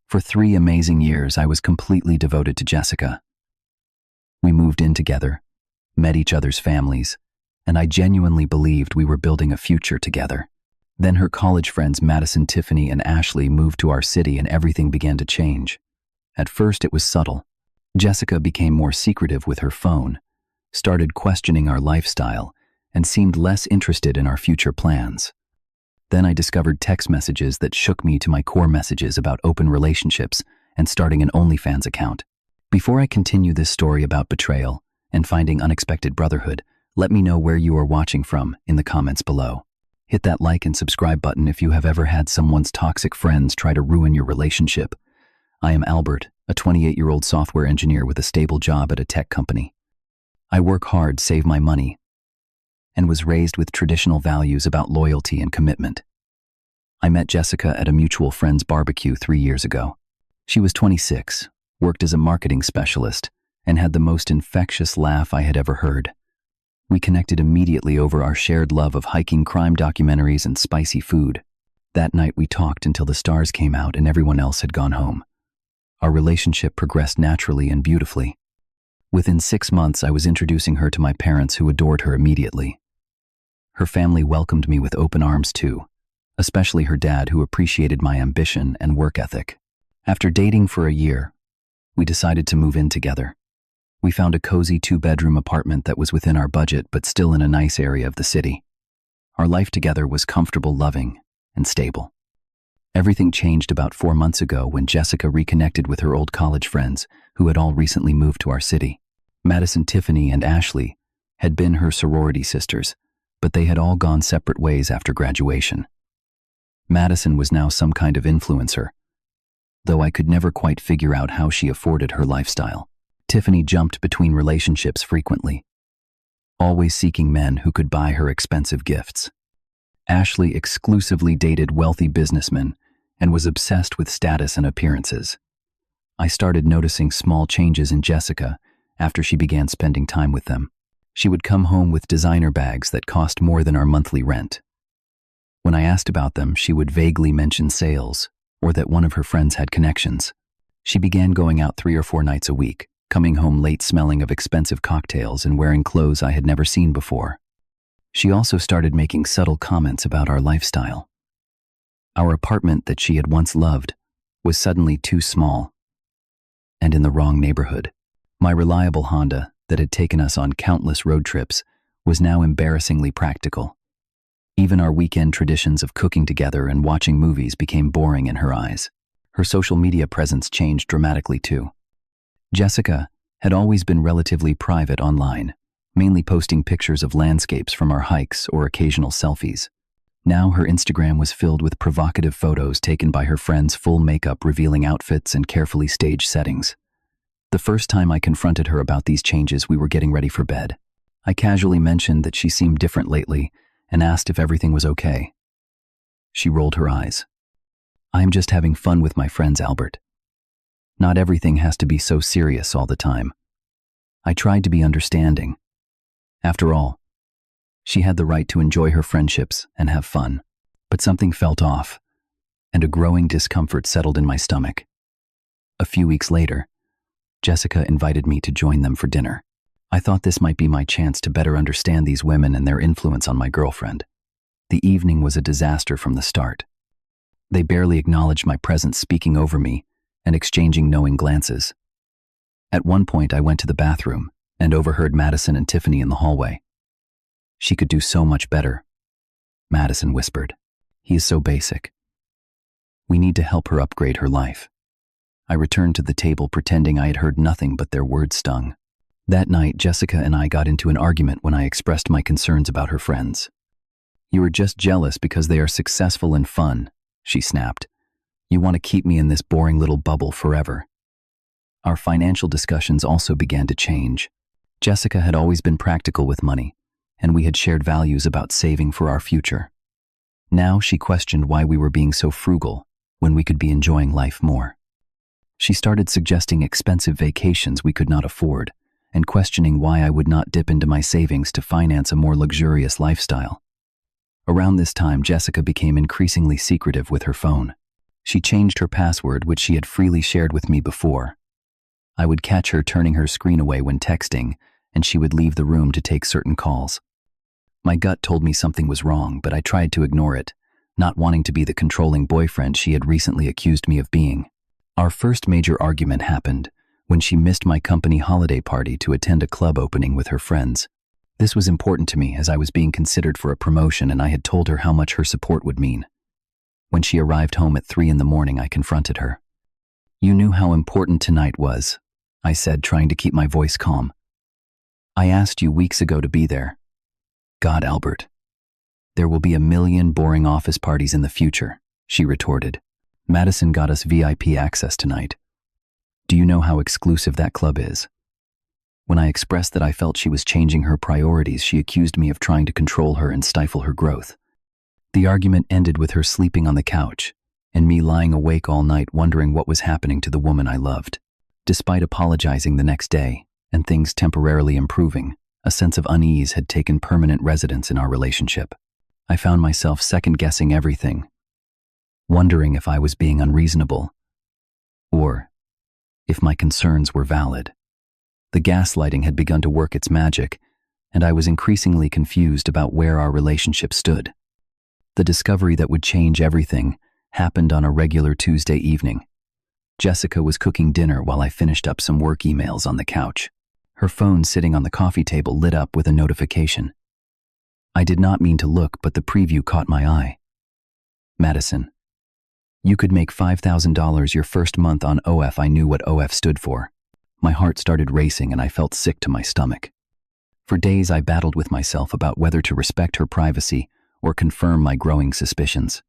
For 3 amazing years, I was completely devoted to Jessica. We moved in together, met each other's families, and I genuinely believed we were building a future together. Then her college friends Madison, Tiffany, and Ashley moved to our city and everything began to change. At first it was subtle. Jessica became more secretive with her phone, started questioning our lifestyle, and seemed less interested in our future plans. Then I discovered text messages that shook me to my core messages about open relationships and starting an OnlyFans account. Before I continue this story about betrayal and finding unexpected brotherhood, let me know where you are watching from in the comments below. Hit that like and subscribe button if you have ever had someone's toxic friends try to ruin your relationship. I am Albert, a 28-year-old software engineer with a stable job at a tech company. I work hard, save my money, and was raised with traditional values about loyalty and commitment. I met Jessica at a mutual friend's barbecue 3 years ago. She was 26, worked as a marketing specialist, and had the most infectious laugh I had ever heard. We connected immediately over our shared love of hiking, crime documentaries, and spicy food. That night we talked until the stars came out and everyone else had gone home. Our relationship progressed naturally and beautifully. Within 6 months, I was introducing her to my parents, who adored her immediately. Her family welcomed me with open arms too, especially her dad, who appreciated my ambition and work ethic. After dating for a year, we decided to move in together. We found a cozy 2-bedroom apartment that was within our budget but still in a nice area of the city. Our life together was comfortable, loving, and stable. Everything changed about 4 months ago when Jessica reconnected with her old college friends who had all recently moved to our city. Madison, Tiffany, and Ashley had been her sorority sisters, but they had all gone separate ways after graduation. Madison was now some kind of influencer, though I could never quite figure out how she afforded her lifestyle. Tiffany jumped between relationships frequently, always seeking men who could buy her expensive gifts. Ashley exclusively dated wealthy businessmen and was obsessed with status and appearances. I started noticing small changes in Jessica after she began spending time with them. She would come home with designer bags that cost more than our monthly rent. When I asked about them, she would vaguely mention sales or that one of her friends had connections. She began going out 3 or 4 nights a week, coming home late smelling of expensive cocktails and wearing clothes I had never seen before. She also started making subtle comments about our lifestyle. Our apartment that she had once loved was suddenly too small and in the wrong neighborhood. My reliable Honda that had taken us on countless road trips was now embarrassingly practical. Even our weekend traditions of cooking together and watching movies became boring in her eyes. Her social media presence changed dramatically too. Jessica had always been relatively private online, mainly posting pictures of landscapes from our hikes or occasional selfies. Now her Instagram was filled with provocative photos taken by her friends, full makeup, revealing outfits and carefully staged settings. The first time I confronted her about these changes, we were getting ready for bed. I casually mentioned that she seemed different lately and asked if everything was okay. She rolled her eyes. "I'm just having fun with my friends, Albert. Not everything has to be so serious all the time." I tried to be understanding. After all, she had the right to enjoy her friendships and have fun. But something felt off, and a growing discomfort settled in my stomach. A few weeks later, Jessica invited me to join them for dinner. I thought this might be my chance to better understand these women and their influence on my girlfriend. The evening was a disaster from the start. They barely acknowledged my presence, speaking over me and exchanging knowing glances. At one point, I went to the bathroom and overheard Madison and Tiffany in the hallway. "She could do so much better," Madison whispered. "He is so basic. We need to help her upgrade her life." I returned to the table pretending I had heard nothing, but their words stung. That night, Jessica and I got into an argument when I expressed my concerns about her friends. "You are just jealous because they are successful and fun," she snapped. "You want to keep me in this boring little bubble forever." Our financial discussions also began to change. Jessica had always been practical with money, and we had shared values about saving for our future. Now she questioned why we were being so frugal when we could be enjoying life more. She started suggesting expensive vacations we could not afford, and questioning why I would not dip into my savings to finance a more luxurious lifestyle. Around this time, Jessica became increasingly secretive with her phone. She changed her password, which she had freely shared with me before. I would catch her turning her screen away when texting, and she would leave the room to take certain calls. My gut told me something was wrong, but I tried to ignore it, not wanting to be the controlling boyfriend she had recently accused me of being. Our first major argument happened when she missed my company holiday party to attend a club opening with her friends. This was important to me as I was being considered for a promotion, and I had told her how much her support would mean. When she arrived home at 3 in the morning, I confronted her. "You knew how important tonight was," I said, trying to keep my voice calm. "I asked you weeks ago to be there." "God, Albert. There will be a million boring office parties in the future," she retorted. "Madison got us VIP access tonight. Do you know how exclusive that club is?" When I expressed that I felt she was changing her priorities, she accused me of trying to control her and stifle her growth. The argument ended with her sleeping on the couch, and me lying awake all night wondering what was happening to the woman I loved. Despite apologizing the next day, and things temporarily improving, a sense of unease had taken permanent residence in our relationship. I found myself second-guessing everything, wondering if I was being unreasonable, or if my concerns were valid. The gaslighting had begun to work its magic, and I was increasingly confused about where our relationship stood. The discovery that would change everything happened on a regular Tuesday evening. Jessica was cooking dinner while I finished up some work emails on the couch. Her phone sitting on the coffee table lit up with a notification. I did not mean to look, but the preview caught my eye. "Madison, you could make $5,000 your first month on OF." I knew what OF stood for. My heart started racing and I felt sick to my stomach. For days I battled with myself about whether to respect her privacy or confirm my growing suspicions.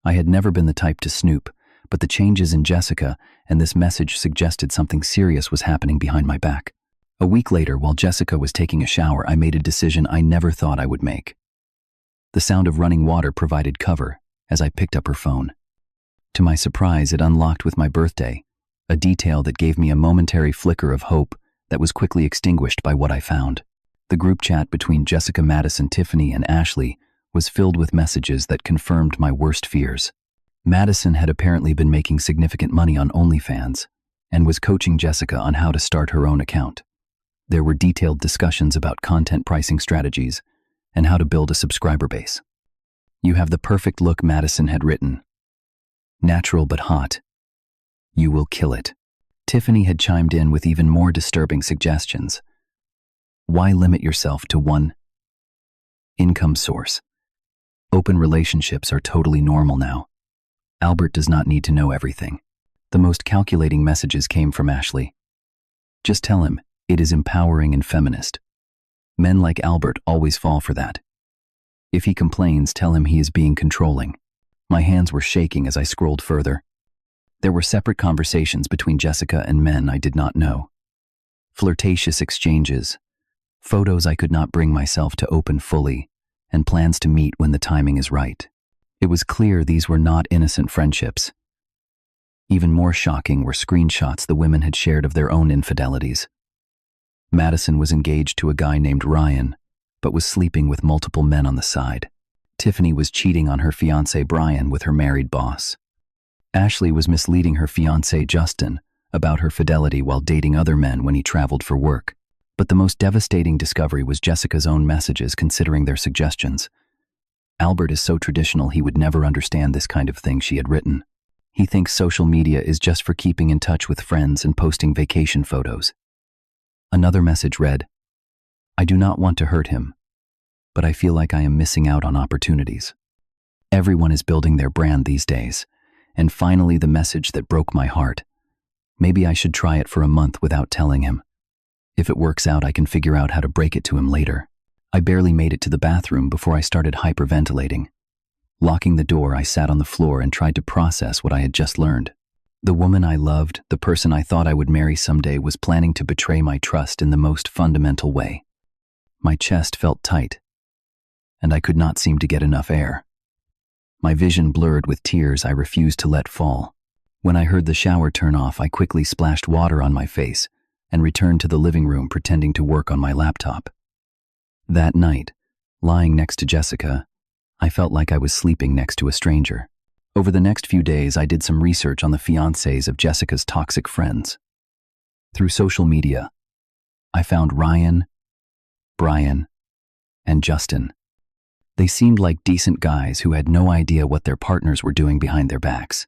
I had never been the type to snoop, but the changes in Jessica and this message suggested something serious was happening behind my back. A week later, while Jessica was taking a shower, I made a decision I never thought I would make. The sound of running water provided cover as I picked up her phone. To my surprise, it unlocked with my birthday, a detail that gave me a momentary flicker of hope that was quickly extinguished by what I found. The group chat between Jessica, Madison, Tiffany, and Ashley was filled with messages that confirmed my worst fears. Madison had apparently been making significant money on OnlyFans and was coaching Jessica on how to start her own account. There were detailed discussions about content pricing strategies and how to build a subscriber base. "You have the perfect look," Madison had written. "Natural but hot. You will kill it." Tiffany had chimed in with even more disturbing suggestions. "Why limit yourself to one income source? Open relationships are totally normal now. Albert does not need to know everything." The most calculating messages came from Ashley. "Just tell him it is empowering and feminist. Men like Albert always fall for that. If he complains, tell him he is being controlling." My hands were shaking as I scrolled further. There were separate conversations between Jessica and men I did not know. Flirtatious exchanges, photos I could not bring myself to open fully, and plans to meet when the timing is right. It was clear these were not innocent friendships. Even more shocking were screenshots the women had shared of their own infidelities. Madison was engaged to a guy named Ryan, but was sleeping with multiple men on the side. Tiffany was cheating on her fiancé Brian with her married boss. Ashley was misleading her fiancé Justin about her fidelity while dating other men when he traveled for work. But the most devastating discovery was Jessica's own messages considering their suggestions. "Albert is so traditional, he would never understand this kind of thing," she had written. "He thinks social media is just for keeping in touch with friends and posting vacation photos." Another message read, "I do not want to hurt him, but I feel like I am missing out on opportunities. Everyone is building their brand these days." And finally, the message that broke my heart. "Maybe I should try it for a month without telling him. If it works out, I can figure out how to break it to him later." I barely made it to the bathroom before I started hyperventilating. Locking the door, I sat on the floor and tried to process what I had just learned. The woman I loved, the person I thought I would marry someday, was planning to betray my trust in the most fundamental way. My chest felt tight, and I could not seem to get enough air. My vision blurred with tears I refused to let fall. When I heard the shower turn off, I quickly splashed water on my face and returned to the living room pretending to work on my laptop. That night, lying next to Jessica, I felt like I was sleeping next to a stranger. Over the next few days, I did some research on the fiancés of Jessica's toxic friends. Through social media, I found Ryan, Brian, and Justin. They seemed like decent guys who had no idea what their partners were doing behind their backs.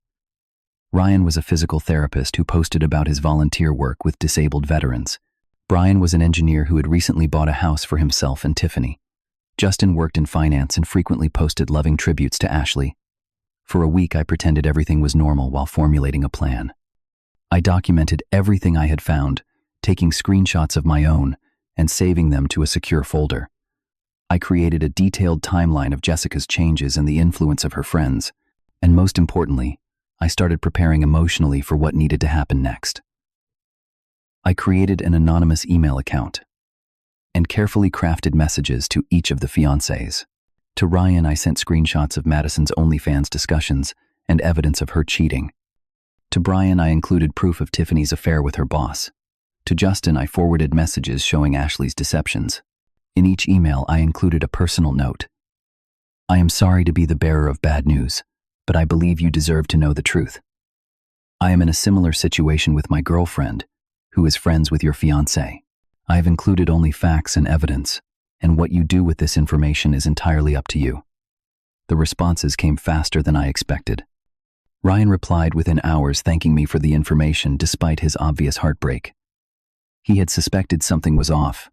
Ryan was a physical therapist who posted about his volunteer work with disabled veterans. Brian was an engineer who had recently bought a house for himself and Tiffany. Justin worked in finance and frequently posted loving tributes to Ashley. For a week, I pretended everything was normal while formulating a plan. I documented everything I had found, taking screenshots of my own and saving them to a secure folder. I created a detailed timeline of Jessica's changes and the influence of her friends, and most importantly, I started preparing emotionally for what needed to happen next. I created an anonymous email account and carefully crafted messages to each of the fiancés. To Ryan, I sent screenshots of Madison's OnlyFans discussions and evidence of her cheating. To Brian, I included proof of Tiffany's affair with her boss. To Justin, I forwarded messages showing Ashley's deceptions. In each email, I included a personal note. I am sorry to be the bearer of bad news, but I believe you deserve to know the truth. I am in a similar situation with my girlfriend, who is friends with your fiancé. I have included only facts and evidence, and what you do with this information is entirely up to you. The responses came faster than I expected. Ryan replied within hours, thanking me for the information despite his obvious heartbreak. He had suspected something was off,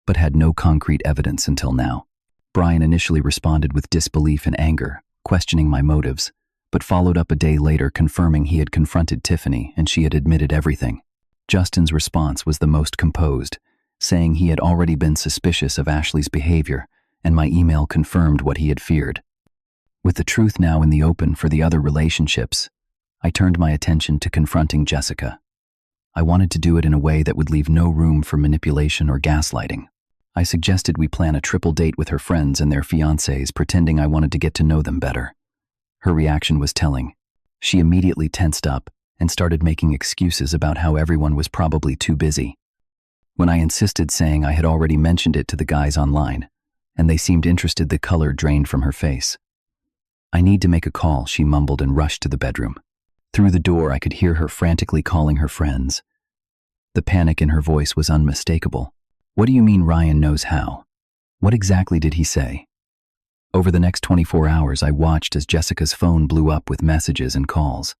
but had no concrete evidence until now. Brian initially responded with disbelief and anger, questioning my motives, but followed up a day later confirming he had confronted Tiffany and she had admitted everything. Justin's response was the most composed, saying he had already been suspicious of Ashley's behavior, and my email confirmed what he had feared. With the truth now in the open for the other relationships, I turned my attention to confronting Jessica. I wanted to do it in a way that would leave no room for manipulation or gaslighting. I suggested we plan a triple date with her friends and their fiancés, pretending I wanted to get to know them better. Her reaction was telling. She immediately tensed up and started making excuses about how everyone was probably too busy. When I insisted, saying I had already mentioned it to the guys online, and they seemed interested, the color drained from her face. I need to make a call, she mumbled and rushed to the bedroom. Through the door, I could hear her frantically calling her friends. The panic in her voice was unmistakable. What do you mean Ryan knows how? What exactly did he say? Over the next 24 hours, I watched as Jessica's phone blew up with messages and calls.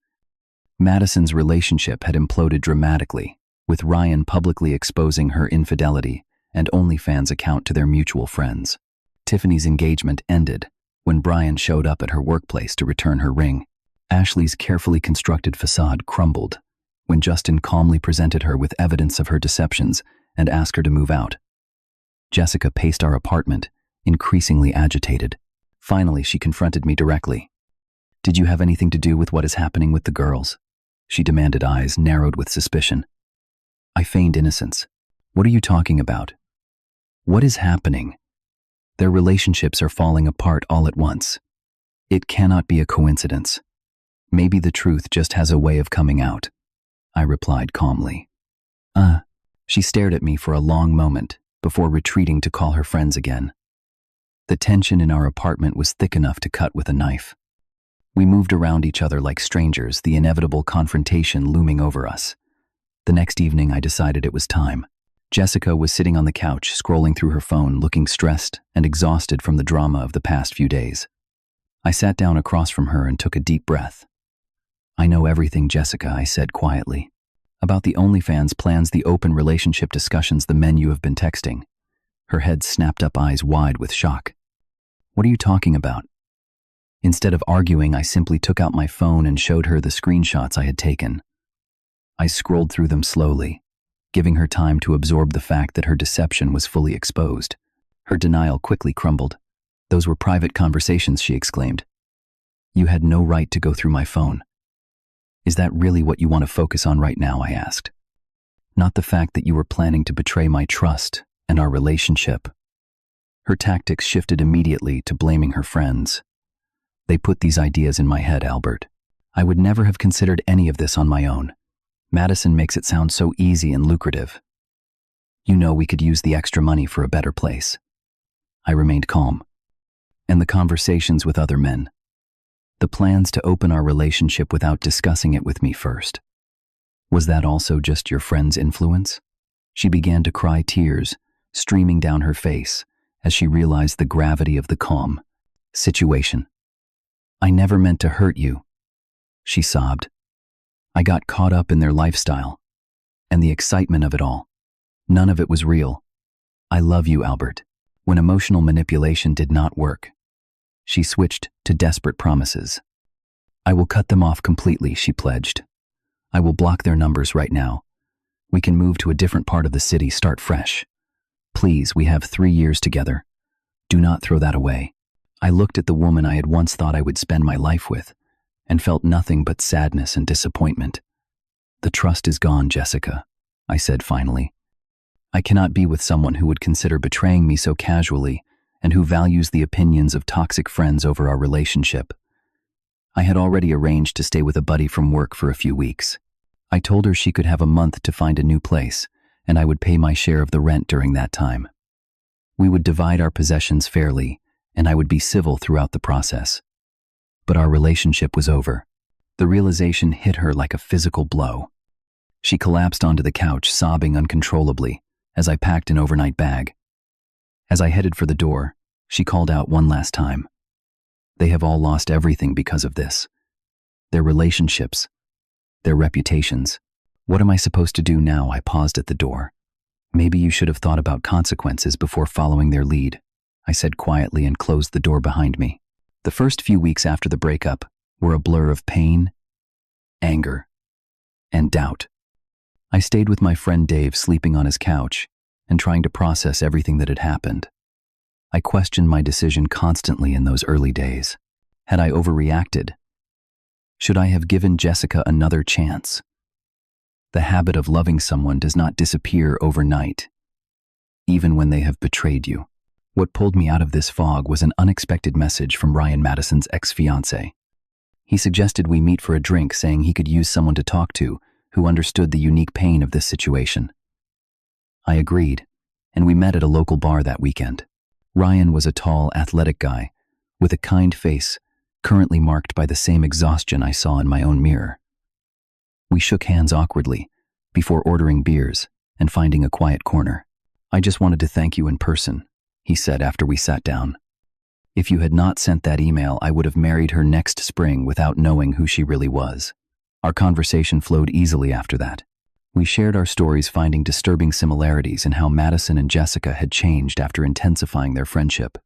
Madison's relationship had imploded dramatically, with Ryan publicly exposing her infidelity and OnlyFans account to their mutual friends. Tiffany's engagement ended when Brian showed up at her workplace to return her ring. Ashley's carefully constructed facade crumbled when Justin calmly presented her with evidence of her deceptions and asked her to move out. Jessica paced our apartment, increasingly agitated. Finally, she confronted me directly. "Did you have anything to do with what is happening with the girls?" she demanded, eyes narrowed with suspicion. I feigned innocence. "What are you talking about? What is happening? Their relationships are falling apart all at once. It cannot be a coincidence. Maybe the truth just has a way of coming out," I replied calmly. She stared at me for a long moment before retreating to call her friends again. The tension in our apartment was thick enough to cut with a knife. We moved around each other like strangers, the inevitable confrontation looming over us. The next evening, I decided it was time. Jessica was sitting on the couch, scrolling through her phone, looking stressed and exhausted from the drama of the past few days. I sat down across from her and took a deep breath. "I know everything, Jessica," I said quietly. "About the OnlyFans plans, the open relationship discussions, the men you have been texting." Her head snapped up, eyes wide with shock. "What are you talking about?" Instead of arguing, I simply took out my phone and showed her the screenshots I had taken. I scrolled through them slowly, giving her time to absorb the fact that her deception was fully exposed. Her denial quickly crumbled. "Those were private conversations," she exclaimed. "You had no right to go through my phone." "Is that really what you want to focus on right now?" I asked. "Not the fact that you were planning to betray my trust and our relationship." Her tactics shifted immediately to blaming her friends. "They put these ideas in my head, Albert. I would never have considered any of this on my own. Madison makes it sound so easy and lucrative. You know, we could use the extra money for a better place." I remained calm. "And the conversations with other men? The plans to open our relationship without discussing it with me first. Was that also just your friend's influence? She began to cry, tears streaming down her face as she realized the gravity of the calm situation. I never meant to hurt you, she sobbed. I got caught up in their lifestyle and the excitement of it all. None of it was real. I love you, Albert. When emotional manipulation did not work, she switched to desperate promises. I will cut them off completely, she pledged. I will block their numbers right now. We can move to a different part of the city, start fresh. Please, we have 3 years together. Do not throw that away. I looked at the woman I had once thought I would spend my life with and felt nothing but sadness and disappointment. The trust is gone, Jessica, I said finally. I cannot be with someone who would consider betraying me so casually and who values the opinions of toxic friends over our relationship. I had already arranged to stay with a buddy from work for a few weeks. I told her she could have a month to find a new place, and I would pay my share of the rent during that time. We would divide our possessions fairly, and I would be civil throughout the process. But our relationship was over. The realization hit her like a physical blow. She collapsed onto the couch, sobbing uncontrollably, as I packed an overnight bag. As I headed for the door, she called out one last time. They have all lost everything because of this. Their relationships, their reputations. What am I supposed to do now? I paused at the door. Maybe you should have thought about consequences before following their lead, I said quietly and closed the door behind me. The first few weeks after the breakup were a blur of pain, anger, and doubt. I stayed with my friend Dave, sleeping on his couch and trying to process everything that had happened. I questioned my decision constantly in those early days. Had I overreacted? Should I have given Jessica another chance? The habit of loving someone does not disappear overnight, even when they have betrayed you. What pulled me out of this fog was an unexpected message from Ryan Madison's ex-fiancé. He suggested we meet for a drink, saying he could use someone to talk to who understood the unique pain of this situation. I agreed, and we met at a local bar that weekend. Ryan was a tall, athletic guy with a kind face, currently marked by the same exhaustion I saw in my own mirror. We shook hands awkwardly before ordering beers and finding a quiet corner. I just wanted to thank you in person, he said after we sat down. If you had not sent that email, I would have married her next spring without knowing who she really was. Our conversation flowed easily after that. We shared our stories, finding disturbing similarities in how Madison and Jessica had changed after intensifying their friendship.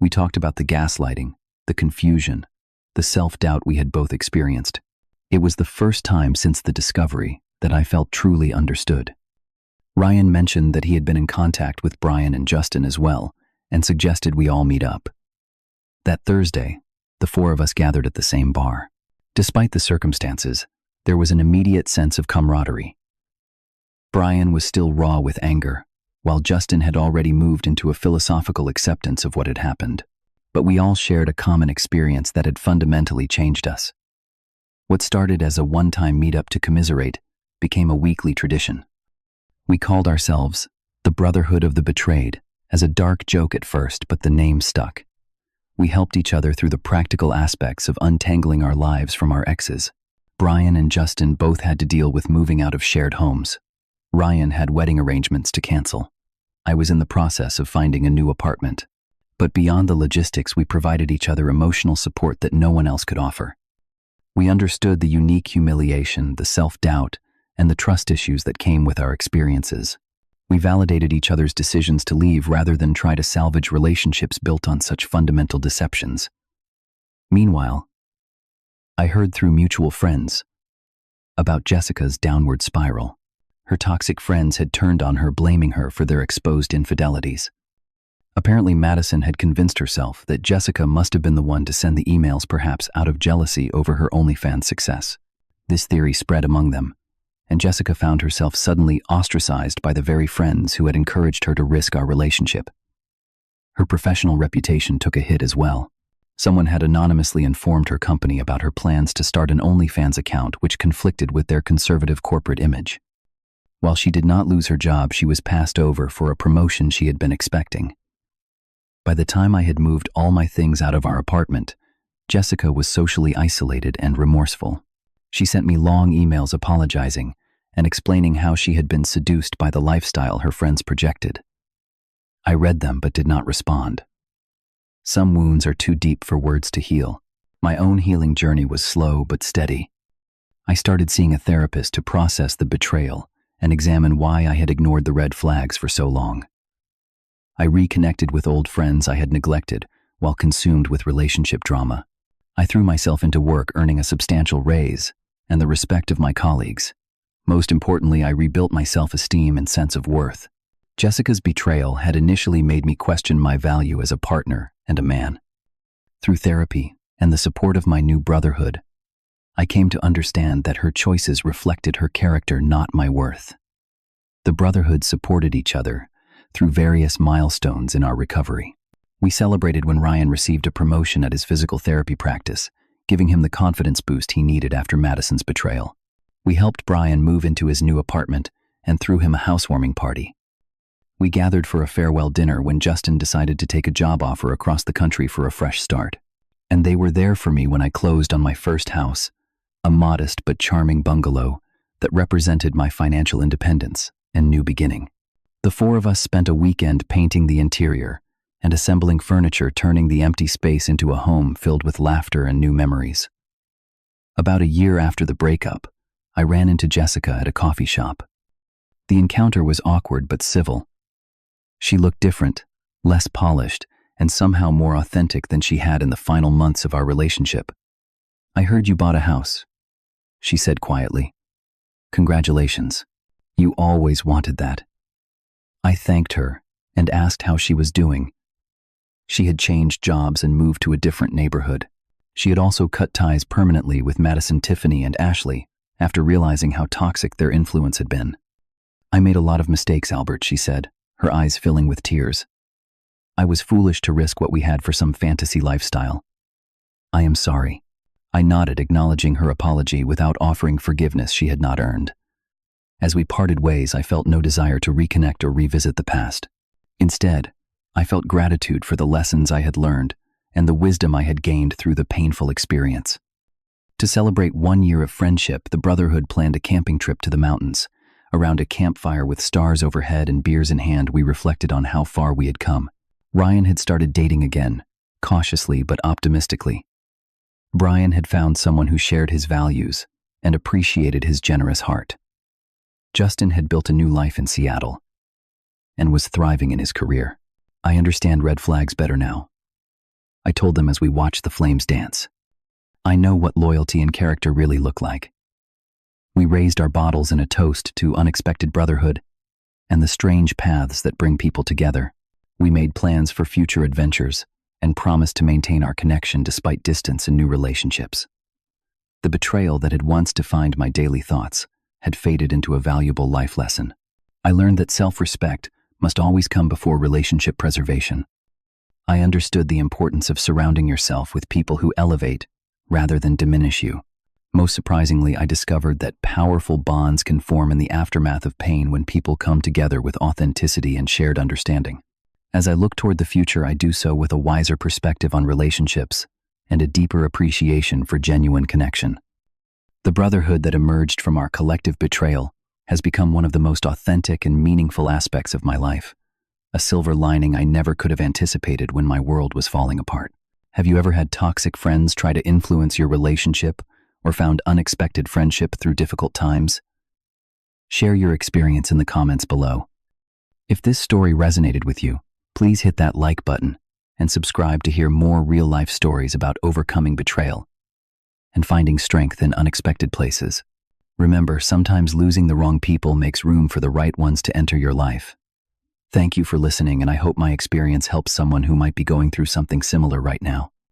We talked about the gaslighting, the confusion, the self-doubt we had both experienced. It was the first time since the discovery that I felt truly understood. Ryan mentioned that he had been in contact with Brian and Justin as well, and suggested we all meet up. That Thursday, the 4 of us gathered at the same bar. Despite the circumstances, there was an immediate sense of camaraderie. Brian was still raw with anger, while Justin had already moved into a philosophical acceptance of what had happened. But we all shared a common experience that had fundamentally changed us. What started as a one-time meetup to commiserate became a weekly tradition. We called ourselves the Brotherhood of the Betrayed, as a dark joke at first, but the name stuck. We helped each other through the practical aspects of untangling our lives from our exes. Brian and Justin both had to deal with moving out of shared homes. Ryan had wedding arrangements to cancel. I was in the process of finding a new apartment. But beyond the logistics, we provided each other emotional support that no one else could offer. We understood the unique humiliation, the self-doubt, and the trust issues that came with our experiences. We validated each other's decisions to leave rather than try to salvage relationships built on such fundamental deceptions. Meanwhile, I heard through mutual friends about Jessica's downward spiral. Her toxic friends had turned on her, blaming her for their exposed infidelities. Apparently, Madison had convinced herself that Jessica must have been the one to send the emails, perhaps out of jealousy over her OnlyFans success. This theory spread among them, and Jessica found herself suddenly ostracized by the very friends who had encouraged her to risk our relationship. Her professional reputation took a hit as well. Someone had anonymously informed her company about her plans to start an OnlyFans account, which conflicted with their conservative corporate image. While she did not lose her job, she was passed over for a promotion she had been expecting. By the time I had moved all my things out of our apartment, Jessica was socially isolated and remorseful. She sent me long emails apologizing and explaining how she had been seduced by the lifestyle her friends projected. I read them but did not respond. Some wounds are too deep for words to heal. My own healing journey was slow but steady. I started seeing a therapist to process the betrayal and examine why I had ignored the red flags for so long. I reconnected with old friends I had neglected while consumed with relationship drama. I threw myself into work, earning a substantial raise and the respect of my colleagues. Most importantly, I rebuilt my self-esteem and sense of worth. Jessica's betrayal had initially made me question my value as a partner and a man. Through therapy and the support of my new brotherhood, I came to understand that her choices reflected her character, not my worth. The brotherhood supported each other through various milestones in our recovery. We celebrated when Ryan received a promotion at his physical therapy practice, giving him the confidence boost he needed after Madison's betrayal. We helped Brian move into his new apartment and threw him a housewarming party. We gathered for a farewell dinner when Justin decided to take a job offer across the country for a fresh start. And they were there for me when I closed on my first house, a modest but charming bungalow that represented my financial independence and new beginning. The four of us spent a weekend painting the interior and assembling furniture, turning the empty space into a home filled with laughter and new memories. About a year after the breakup, I ran into Jessica at a coffee shop. The encounter was awkward but civil. She looked different, less polished, and somehow more authentic than she had in the final months of our relationship. "I heard you bought a house," she said quietly. "Congratulations. You always wanted that." I thanked her and asked how she was doing. She had changed jobs and moved to a different neighborhood. She had also cut ties permanently with Madison, Tiffany, and Ashley after realizing how toxic their influence had been. "I made a lot of mistakes, Albert," she said, her eyes filling with tears. "I was foolish to risk what we had for some fantasy lifestyle. I am sorry." I nodded, acknowledging her apology without offering forgiveness she had not earned. As we parted ways, I felt no desire to reconnect or revisit the past. Instead, I felt gratitude for the lessons I had learned and the wisdom I had gained through the painful experience. To celebrate 1 year of friendship, the brotherhood planned a camping trip to the mountains. Around a campfire with stars overhead and beers in hand, we reflected on how far we had come. Ryan had started dating again, cautiously but optimistically. Brian had found someone who shared his values and appreciated his generous heart. Justin had built a new life in Seattle and was thriving in his career. "I understand red flags better now," I told them as we watched the flames dance. "I know what loyalty and character really look like." We raised our bottles in a toast to unexpected brotherhood and the strange paths that bring people together. We made plans for future adventures and promised to maintain our connection despite distance and new relationships. The betrayal that had once defined my daily thoughts had faded into a valuable life lesson. I learned that self-respect must always come before relationship preservation. I understood the importance of surrounding yourself with people who elevate rather than diminish you. Most surprisingly, I discovered that powerful bonds can form in the aftermath of pain when people come together with authenticity and shared understanding. As I look toward the future, I do so with a wiser perspective on relationships and a deeper appreciation for genuine connection. The brotherhood that emerged from our collective betrayal has become one of the most authentic and meaningful aspects of my life, a silver lining I never could have anticipated when my world was falling apart. Have you ever had toxic friends try to influence your relationship or found unexpected friendship through difficult times? Share your experience in the comments below. If this story resonated with you, please hit that like button and subscribe to hear more real-life stories about overcoming betrayal and finding strength in unexpected places. Remember, sometimes losing the wrong people makes room for the right ones to enter your life. Thank you for listening, and I hope my experience helps someone who might be going through something similar right now.